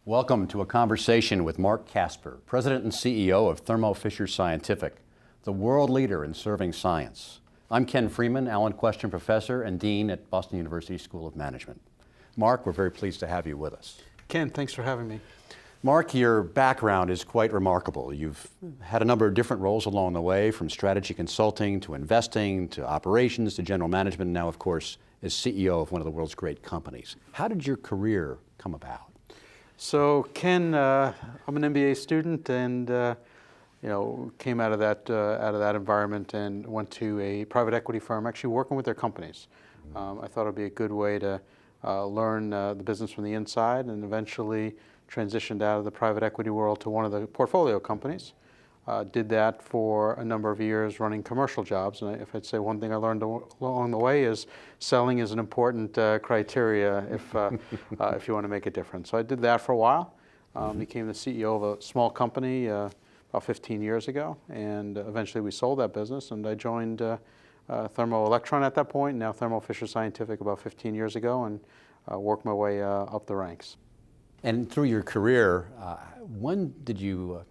Welcome to a conversation with Marc Casper, President and CEO of Thermo Fisher Scientific, the world leader in serving science. I'm Ken Freeman, Allen Questrom Professor and Dean at Boston University School of Management. Marc, we're very pleased to have you with us. Ken, thanks for having me. Marc, your background is quite remarkable. You've had a number of different roles along the way, from strategy consulting to investing to operations to general management, and now, of course, as CEO of one of the world's great companies. How did your career come about? So, Ken, I'm an MBA student, and came out of that environment and went to a private equity firm, actually working with their companies. I thought it'd be a good way to learn the business from the inside, and eventually transitioned out of the private equity world to one of the portfolio companies. Did that for a number of years, running commercial jobs. And if I'd say one thing I learned along the way is selling is an important criteria if you want to make a difference. So I did that for a while. Became the CEO of a small company about 15 years ago, and eventually we sold that business. And I joined Thermo Electron at that point, now Thermo Fisher Scientific about 15 years ago, and worked my way up the ranks. And through your career, when did you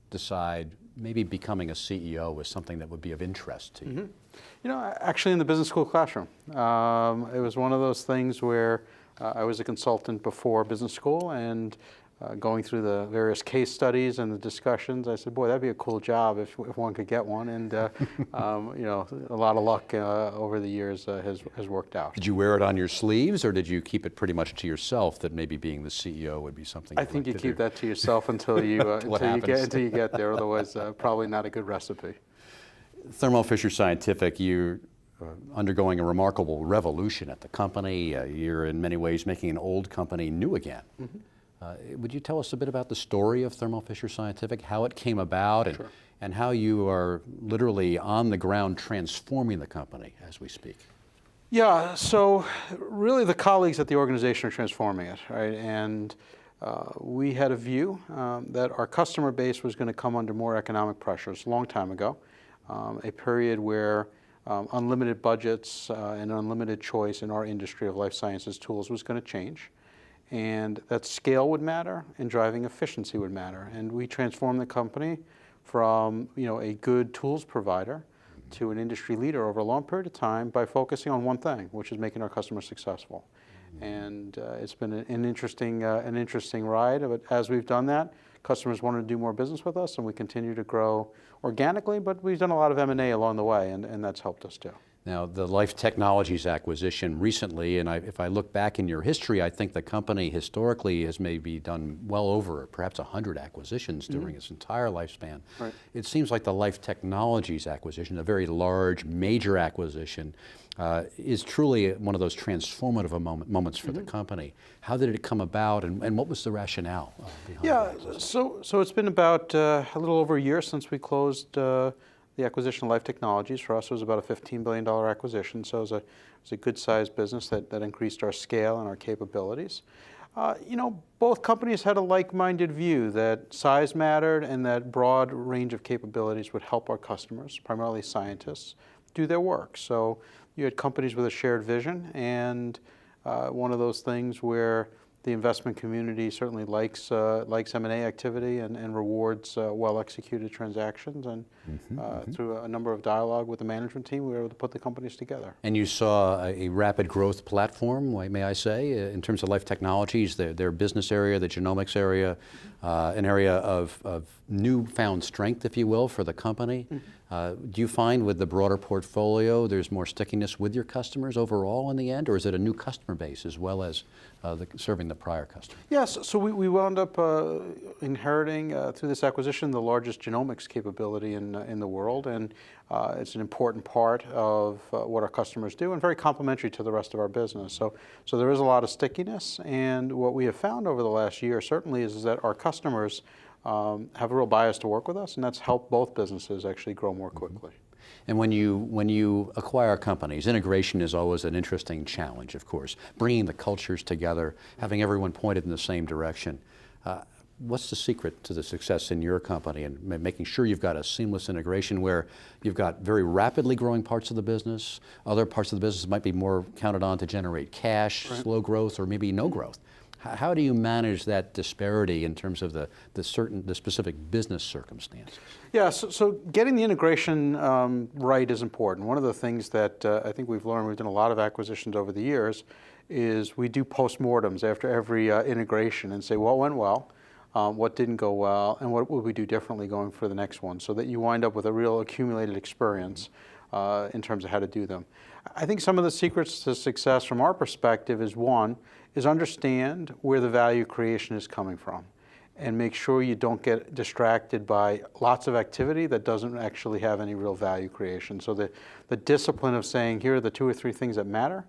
decide maybe becoming a CEO was something that would be of interest to you? Mm-hmm. You know, actually in the business school classroom. It was one of those things where I was a consultant before business school, and going through the various case studies and the discussions, I said, boy, that'd be a cool job if one could get one. And a lot of luck over the years has worked out. Did you wear it on your sleeves, or did you keep it pretty much to yourself that maybe being the CEO would be something? I think you keep that to yourself until you get there. Otherwise, probably not a good recipe. Thermo Fisher Scientific, you're undergoing a remarkable revolution at the company. You're in many ways making an old company new again. Mm-hmm. Would you tell us a bit about the story of Thermo Fisher Scientific, how it came about, and, Sure. and how you are literally on the ground transforming the company as we speak? Yeah, so really the colleagues at the organization are transforming it, right? And we had a view that our customer base was going to come under more economic pressures a long time ago, a period where unlimited budgets and unlimited choice in our industry of life sciences tools was going to change. And that scale would matter and driving efficiency would matter. And we transformed the company from a good tools provider to an industry leader over a long period of time by focusing on one thing, which is making our customers successful. And it's been an interesting ride. But as we've done that, customers wanted to do more business with us, and we continue to grow organically, but we've done a lot of M&A along the way, and that's helped us too. Now, the Life Technologies acquisition recently, and if I look back in your history, I think the company historically has maybe done well over perhaps 100 acquisitions during its entire lifespan. Right. It seems like the Life Technologies acquisition, a very large, major acquisition, is truly one of those transformative moments for the company. How did it come about, and what was the rationale behind it? So it's been about a little over a year since we closed the acquisition of Life Technologies. For us, it was about a $15 billion acquisition, so it was a good-sized business that increased our scale and our capabilities. Both companies had a like-minded view that size mattered and that broad range of capabilities would help our customers, primarily scientists, do their work. So you had companies with a shared vision, and one of those things where the investment community certainly likes M&A activity and rewards well-executed transactions. And through a number of dialogue with the management team, we were able to put the companies together. And you saw a rapid growth platform, may I say, in terms of Life Technologies, their business area, the genomics area, an area of newfound strength, if you will, for the company. Do you find with the broader portfolio there's more stickiness with your customers overall in the end, or is it a new customer base as well as serving the prior customer? Yes, so we wound up inheriting through this acquisition the largest genomics capability in the world, and it's an important part of what our customers do and very complementary to the rest of our business. So there is a lot of stickiness, and what we have found over the last year certainly is that our customers have a real bias to work with us, and that's helped both businesses actually grow more quickly. And when you acquire companies, integration is always an interesting challenge, of course. Bringing the cultures together, having everyone pointed in the same direction. What's the secret to the success in your company and making sure you've got a seamless integration where you've got very rapidly growing parts of the business, other parts of the business might be more counted on to generate cash, slow growth, or maybe no growth? How do you manage that disparity in terms of the specific business circumstances? Yeah, so getting the integration right is important. One of the things that I think we've learned, we've done a lot of acquisitions over the years, is we do postmortems after every integration and say what went well, what didn't go well, and what would we do differently going for the next one, so that you wind up with a real accumulated experience in terms of how to do them. I think some of the secrets to success from our perspective is understand where the value creation is coming from, and make sure you don't get distracted by lots of activity that doesn't actually have any real value creation. So the discipline of saying, here are the 2 or 3 things that matter,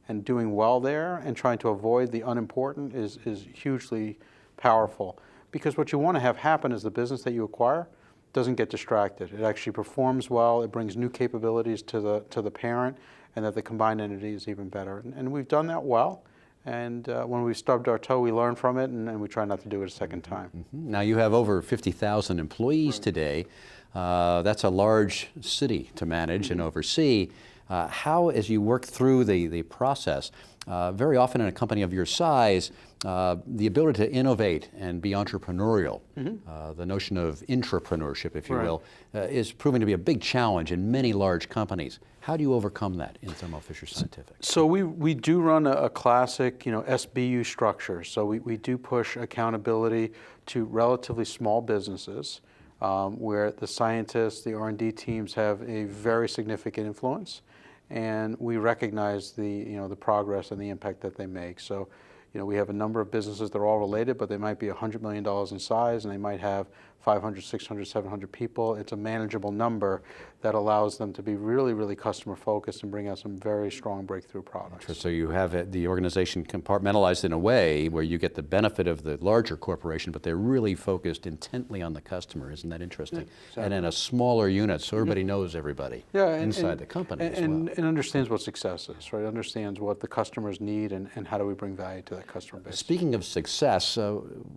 and doing well there, and trying to avoid the unimportant is hugely powerful. Because what you want to have happen is the business that you acquire doesn't get distracted. It actually performs well, it brings new capabilities to the parent, and that the combined entity is even better. And we've done that well. And when we stubbed our toe, we learn from it, and we try not to do it a second time. Mm-hmm. Now, you have over 50,000 employees today. That's a large city to manage and oversee. How, as you work through the process, very often in a company of your size, the ability to innovate and be entrepreneurial, the notion of intrapreneurship, if you will, is proving to be a big challenge in many large companies. How do you overcome that in Thermo Fisher Scientific? So we do run a classic, SBU structure. So we do push accountability to relatively small businesses where the scientists, the R&D teams have a very significant influence, and we recognize the progress and the impact that they make. So we have a number of businesses that are all related, but they might be $100 million in size, and they might have 500, 600, 700 people. It's a manageable number that allows them to be really, really customer focused and bring out some very strong breakthrough products. So you have the organization compartmentalized in a way where you get the benefit of the larger corporation, but they're really focused intently on the customer. Isn't that interesting? Yeah, exactly. And in a smaller unit, so everybody knows everybody inside the company as well. And understands what success is, right? Understands what the customers need and how do we bring value to that customer base. Speaking of success,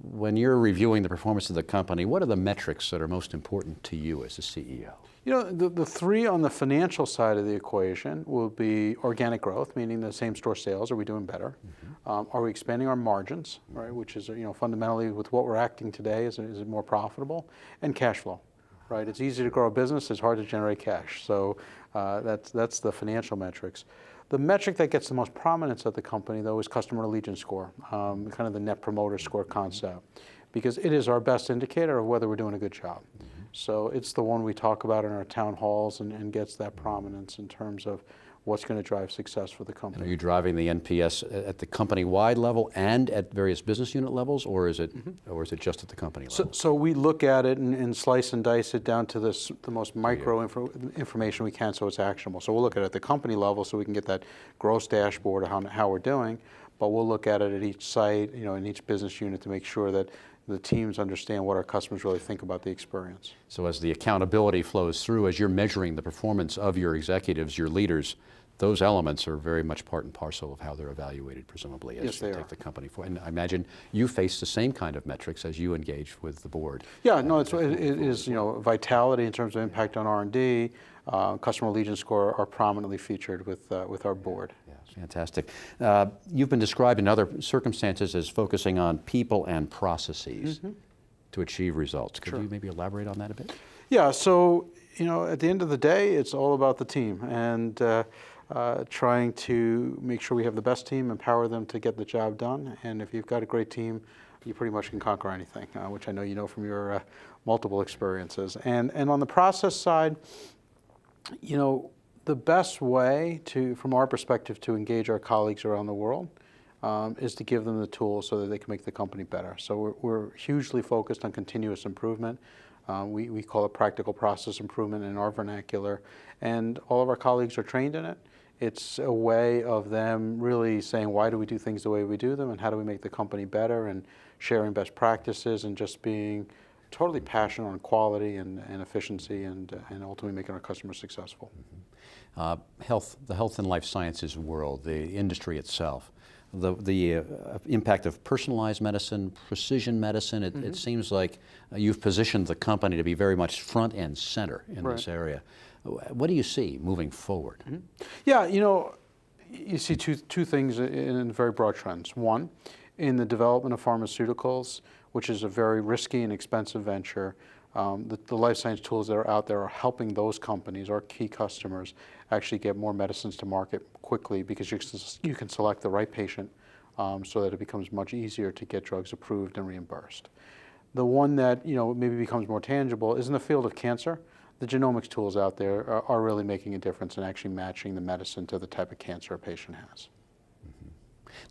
when you're reviewing the performance of the company, what are the metrics that are most important to you as a CEO? The 3 on the financial side of the equation will be organic growth, meaning the same store sales. Are we doing better? Are we expanding our margins, right? Which is, fundamentally with what we're acting today, is it more profitable? And cash flow, right? It's easy to grow a business, it's hard to generate cash. So that's the financial metrics. The metric that gets the most prominence at the company, though, is customer allegiance score, kind of the net promoter score concept, because it is our best indicator of whether we're doing a good job. So it's the one we talk about in our town halls and gets that prominence in terms of what's going to drive success for the company. And are you driving the NPS at the company-wide level and at various business unit levels, or is it just at the company level? So we look at it and slice and dice it down to the most micro information we can, so it's actionable. So we'll look at it at the company level so we can get that gross dashboard of how we're doing, but we'll look at it at each site, in each business unit to make sure that the teams understand what our customers really think about the experience. So as the accountability flows through, as you're measuring the performance of your executives, your leaders, those elements are very much part and parcel of how they're evaluated, presumably, as you take the company forward. And I imagine you face the same kind of metrics as you engage with the board. Yeah, no, it is vitality in terms of impact on R&D, customer allegiance score are prominently featured with our board. Yeah, fantastic. You've been described in other circumstances as focusing on people and processes to achieve results. Could you maybe elaborate on that a bit? Yeah, so at the end of the day, it's all about the team, and trying to make sure we have the best team, empower them to get the job done. And if you've got a great team, you pretty much can conquer anything, which I know you know from your multiple experiences. And on the process side, the best way from our perspective, to engage our colleagues around the world is to give them the tools so that they can make the company better. So we're hugely focused on continuous improvement. We call it practical process improvement in our vernacular, and all of our colleagues are trained in it. It's a way of them really saying, why do we do things the way we do them, and how do we make the company better, and sharing best practices, and just being totally passionate on quality and efficiency, and ultimately making our customers successful. The health and life sciences world, the industry itself, the impact of personalized medicine, precision medicine, it seems like you've positioned the company to be very much front and center in this area. What do you see moving forward? Yeah, you see two things in very broad trends. One in the development of pharmaceuticals, which is a very risky and expensive venture. The life science tools that are out there are helping those companies, our key customers, actually get more medicines to market quickly, because you can select the right patient so that it becomes much easier to get drugs approved and reimbursed. The one that maybe becomes more tangible is in the field of cancer. The genomics tools out there are really making a difference in actually matching the medicine to the type of cancer a patient has.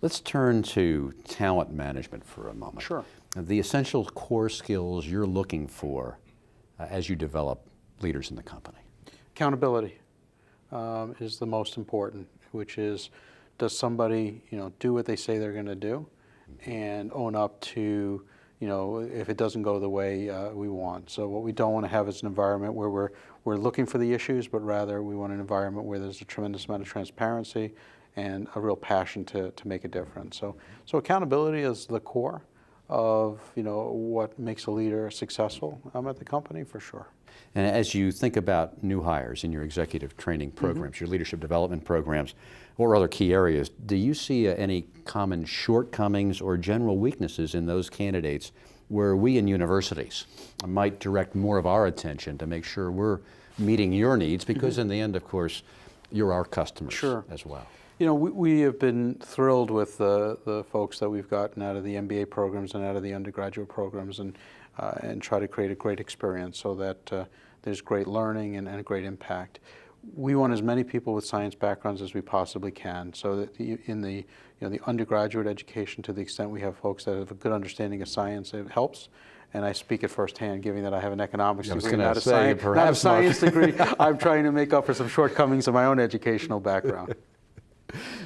Let's turn to talent management for a moment. Sure. The essential core skills you're looking for as you develop leaders in the company. Accountability is the most important, which is, does somebody do what they say they're going to do and own up to if it doesn't go the way we want. So what we don't want to have is an environment where we're looking for the issues, but rather we want an environment where there's a tremendous amount of transparency and a real passion to make a difference. So accountability is the core of what makes a leader successful at the company, for sure. And as you think about new hires in your executive training programs, your leadership development programs, or other key areas, do you see any common shortcomings or general weaknesses in those candidates where we in universities might direct more of our attention to make sure we're meeting your needs? Because in the end, of course, you're our customers as well. We have been thrilled with the folks that we've gotten out of the MBA programs and out of the undergraduate programs, and try to create a great experience so that there's great learning and a great impact. We want as many people with science backgrounds as we possibly can, so that in the undergraduate education, to the extent we have folks that have a good understanding of science, it helps. And I speak it firsthand, given that I have an economics degree, not a science degree. I'm trying to make up for some shortcomings of my own educational background.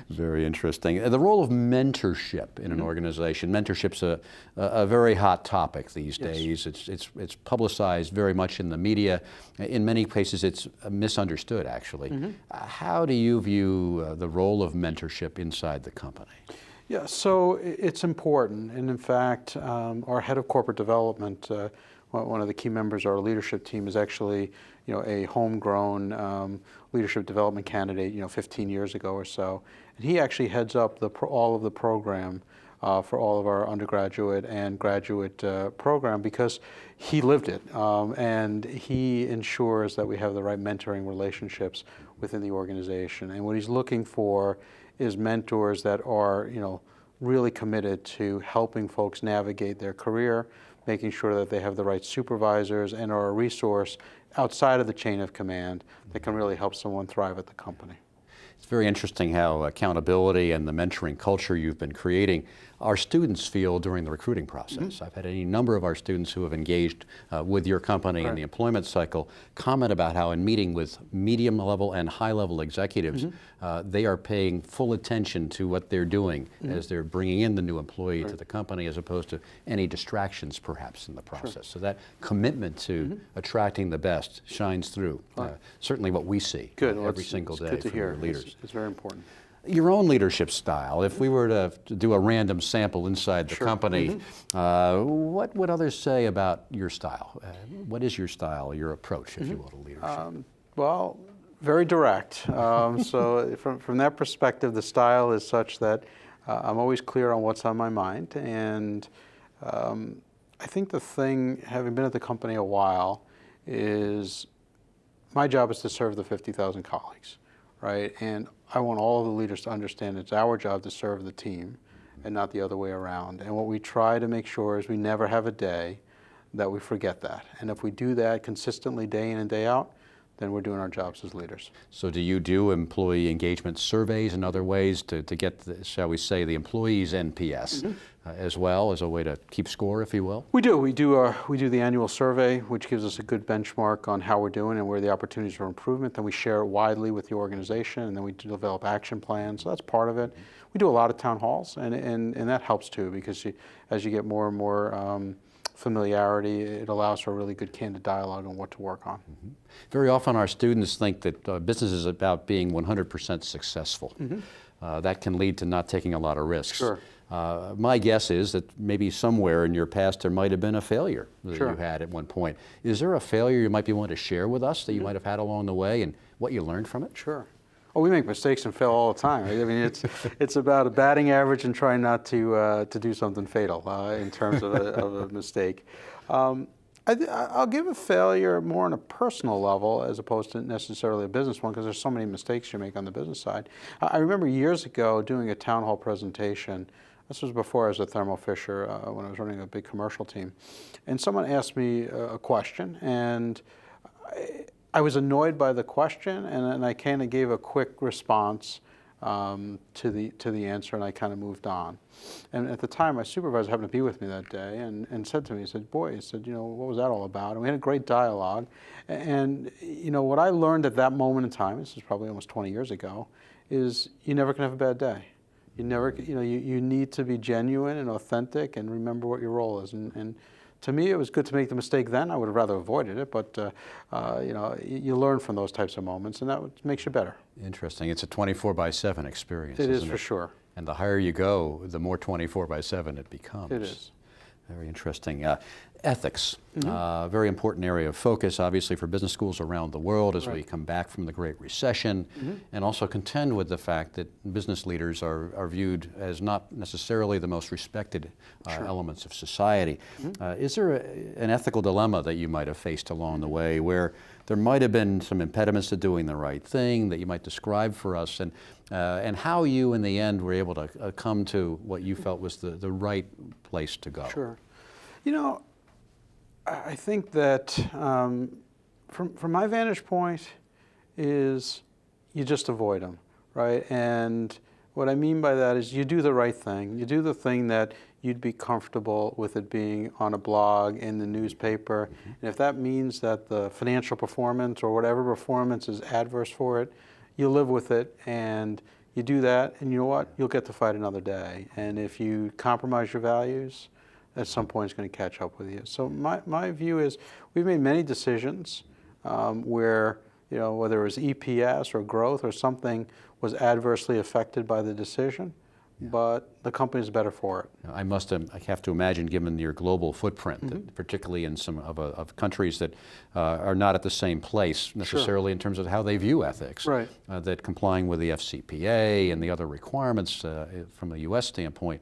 Very interesting. The role of mentorship in an organization. Mentorship's a very hot topic these days. It's publicized very much in the media. In many cases, it's misunderstood, actually. How do you view the role of mentorship inside the company? Yeah, so it's important. And in fact, our head of corporate development, one of the key members of our leadership team, is actually a homegrown leadership development candidate 15 years ago or so. And he actually heads up all of the program for all of our undergraduate and graduate program, because he lived it. And he ensures that we have the right mentoring relationships within the organization. And what he's looking for is mentors that are really committed to helping folks navigate their career, making sure that they have the right supervisors and are a resource outside of the chain of command that can really help someone thrive at the company. It's very interesting how accountability and the mentoring culture you've been creating, our students feel during the recruiting process. I've had any number of our students who have engaged with your company in the employment cycle comment about how in meeting with medium level and high level executives, they are paying full attention to what they're doing as they're bringing in the new employee to the company, as opposed to any distractions perhaps in the process. So that commitment to attracting the best shines through. Certainly what we see every single day from your leaders. It's very important. Your own leadership style, if we were to do a random sample inside the company, what would others say about your style? What is your style, your approach, if you will, to leadership? Well, very direct. So from that perspective, the style is such that I'm always clear on what's on my mind. And I think the thing, having been at the company a while, is my job is to serve the 50,000 colleagues, right? And I want all of the leaders to understand it's our job to serve the team and not the other way around. And what we try to make sure is we never have a day that we forget that. And if we do that consistently day in and day out, then we're doing our jobs as leaders. So do you do employee engagement surveys and other ways to get, shall we say, the employees' NPS as well, as a way to keep score, if you will? We do. We do the annual survey, which gives us a good benchmark on how we're doing and where the opportunities for improvement. Then we share it widely with the organization, and then we develop action plans. So that's part of it. We do a lot of town halls, and that helps too, because as you get more and more familiarity, it allows for a really good candid dialogue on what to work on. Very often our students think that business is about being 100% successful. That can lead to not taking a lot of risks. Sure. My guess is that maybe somewhere in your past there might have been a failure that you had at one point. Is there a failure you might be willing to share with us that you might have had along the way and what you learned from it? Sure. Oh, we make mistakes and fail all the time. Right? I mean, it's about a batting average and trying not to do something fatal in terms of a mistake. I'll give a failure more on a personal level as opposed to necessarily a business one, because there's so many mistakes you make on the business side. I remember years ago doing a town hall presentation. This was before I was at Thermo Fisher, when I was running a big commercial team, and someone asked me a question, and I was annoyed by the question, and I kind of gave a quick response to the answer, and I kind of moved on. And at the time, my supervisor happened to be with me that day, and said to me, he said, "Boy," he said, "what was that all about?" And we had a great dialogue. And what I learned at that moment in time, this is probably almost 20 years ago, is you never can have a bad day. You never, you need to be genuine and authentic and remember what your role is. And to me, it was good to make the mistake then. I would have rather avoided it, but you learn from those types of moments, and that makes you better. Interesting. It's a 24/7 experience. It is isn't for sure. And the higher you go, the more 24/7 it becomes. It is. Very interesting. Ethics, very important area of focus, obviously, for business schools around the world as we come back from the Great Recession, and also contend with the fact that business leaders are viewed as not necessarily the most respected elements of society. Is there an ethical dilemma that you might have faced along the way where there might have been some impediments to doing the right thing that you might describe for us, and how you, in the end, were able to come to what you felt was the right place to go? Sure. I think that from my vantage point is you just avoid them, right? And what I mean by that is you do the right thing. You do the thing that you'd be comfortable with it being on a blog, in the newspaper. And if that means that the financial performance or whatever performance is adverse for it, you live with it and you do that, and you know what? You'll get to fight another day. And if you compromise your values, at some point it's going to catch up with you. So my view is we've made many decisions where, whether it was EPS or growth or something was adversely affected by the decision, but the company's better for it. I have to imagine, given your global footprint, that particularly in some of countries that are not at the same place necessarily in terms of how they view ethics, that complying with the FCPA and the other requirements from a U.S. standpoint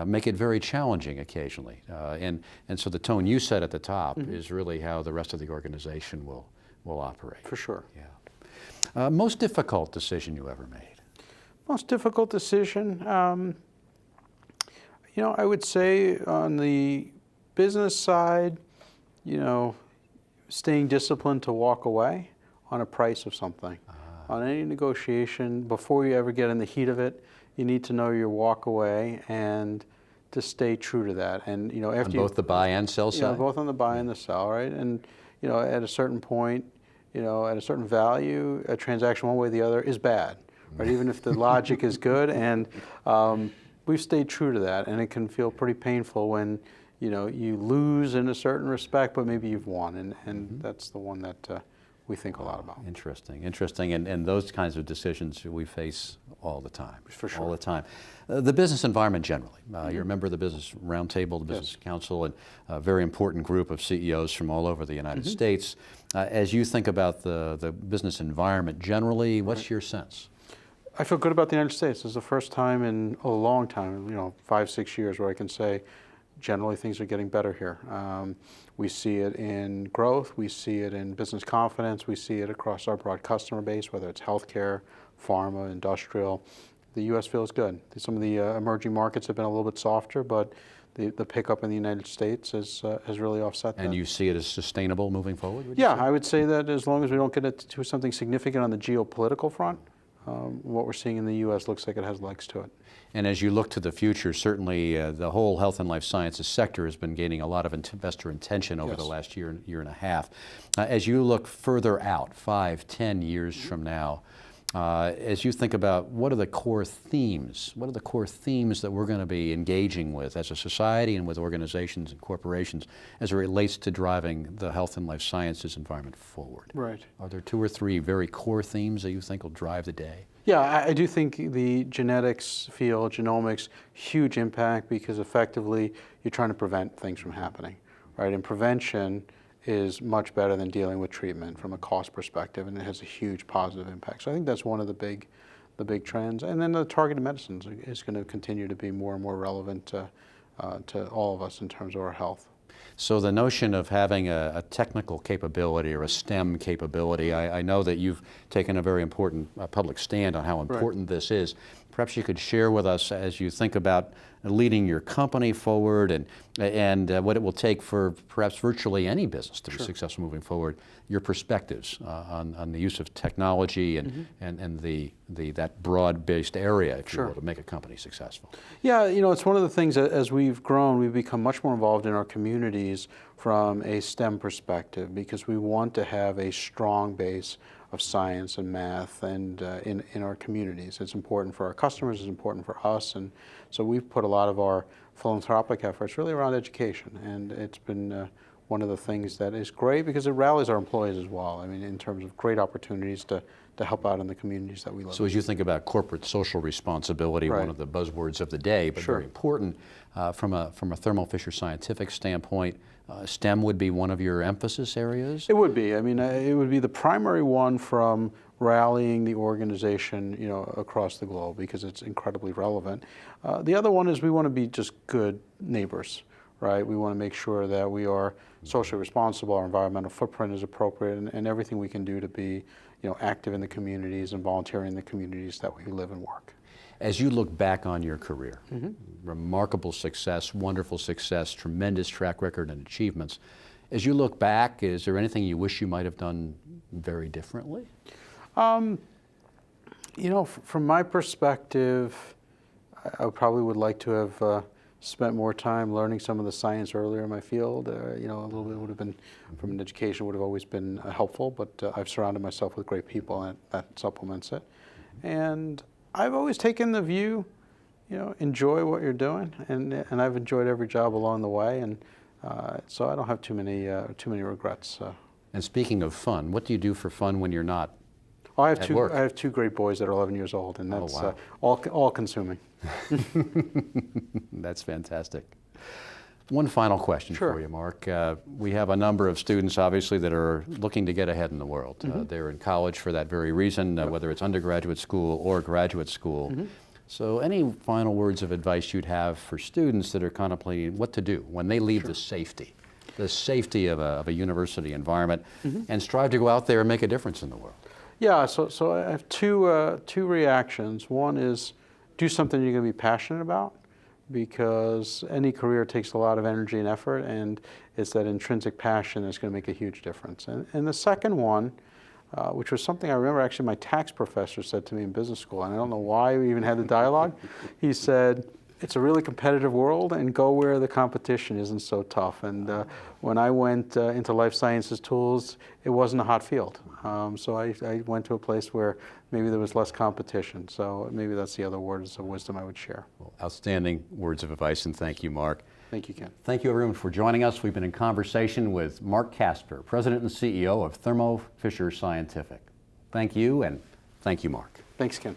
make it very challenging occasionally. And so the tone you set at the top is really how the rest of the organization will operate. For sure. Yeah. Most difficult decision you ever made? Most difficult decision, I would say on the business side, staying disciplined to walk away on a price of something. On any negotiation, before you ever get in the heat of it, you need to know your walk away and to stay true to that. And after on both the buy and sell side? Both on the buy and the sell, right? And at a certain point, at a certain value, a transaction one way or the other is bad. Right, even if the logic is good, and we've stayed true to that, and it can feel pretty painful when you lose in a certain respect, but maybe you've won, and that's the one that we think a lot about. Interesting, and those kinds of decisions we face all the time. For sure. All the time. The business environment generally. You're a member of the Business Roundtable, the Business Council, and a very important group of CEOs from all over the United States. As you think about the business environment generally, what's your sense? I feel good about the United States. This is the first time in a long time, 5-6 years, where I can say generally things are getting better here. We see it in growth, we see it in business confidence, we see it across our broad customer base, whether it's healthcare, pharma, industrial. The U.S. feels good. Some of the emerging markets have been a little bit softer, but the pickup in the United States has really offset that. And you see it as sustainable moving forward? Yeah, I would say that as long as we don't get into something significant on the geopolitical front, what we're seeing in the U.S. looks like it has legs to it. And as you look to the future, certainly the whole health and life sciences sector has been gaining a lot of investor attention over the last year and a half. As you look further out, 5-10 years from now, as you think about what are the core themes that we're going to be engaging with as a society and with organizations and corporations as it relates to driving the health and life sciences environment forward? Right. Are there 2 or 3 very core themes that you think will drive the day? Yeah, I do think the genetics field, genomics, huge impact because effectively you're trying to prevent things from happening, right? And prevention is much better than dealing with treatment from a cost perspective, and it has a huge positive impact. So I think that's one of the big trends. And then the targeted medicines is going to continue to be more and more relevant to all of us in terms of our health. So the notion of having a technical capability or a STEM capability, I know that you've taken a very important public stand on how important this is. Perhaps you could share with us as you think about leading your company forward and what it will take for perhaps virtually any business to be successful moving forward, your perspectives on the use of technology and that broad-based area, if you will, to make a company successful. Yeah, it's one of the things that as we've grown, we've become much more involved in our communities from a STEM perspective, because we want to have a strong base of science and math and in our communities. It's important for our customers, it's important for us, and so we've put a lot of our philanthropic efforts really around education, and it's been one of the things that is great because it rallies our employees as well. I mean, in terms of great opportunities to help out in the communities that we live in. So as you think about corporate social responsibility, one of the buzzwords of the day, but very important, from a Thermo Fisher Scientific standpoint, STEM would be one of your emphasis areas? It would be. I mean, it would be the primary one from rallying the organization, across the globe, because it's incredibly relevant. The other one is we want to be just good neighbors, right? We want to make sure that we are socially responsible, our environmental footprint is appropriate, and everything we can do to be, active in the communities and volunteering in the communities that we live and work. As you look back on your career, remarkable success, wonderful success, tremendous track record and achievements. As you look back, is there anything you wish you might have done very differently? From my perspective, I probably would like to have spent more time learning some of the science earlier in my field. A little bit would have been, from an education, would have always been helpful, but I've surrounded myself with great people, and that supplements it. And I've always taken the view, enjoy what you're doing, and I've enjoyed every job along the way, and so I don't have too many regrets. And speaking of fun, what do you do for fun when you're not I at work? have two great boys that are 11 years old, and that's wow. all consuming. That's fantastic. One final question for you, Marc. We have a number of students, obviously, that are looking to get ahead in the world. They're in college for that very reason, whether it's undergraduate school or graduate school. So any final words of advice you'd have for students that are contemplating what to do when they leave the safety of a university environment and strive to go out there and make a difference in the world? Yeah, so I have two reactions. One is do something you're going to be passionate about, because any career takes a lot of energy and effort, and it's that intrinsic passion that's going to make a huge difference. And the second one, which was something I remember actually my tax professor said to me in business school, and I don't know why we even had the dialogue. He said, it's a really competitive world, and go where the competition isn't so tough. And when I went into life sciences tools, it wasn't a hot field. So I went to a place where maybe there was less competition. So maybe that's the other words of wisdom I would share. Well, outstanding words of advice, and thank you, Marc. Thank you, Ken. Thank you, everyone, for joining us. We've been in conversation with Marc Casper, President and CEO of Thermo Fisher Scientific. Thank you, and thank you, Marc. Thanks, Ken.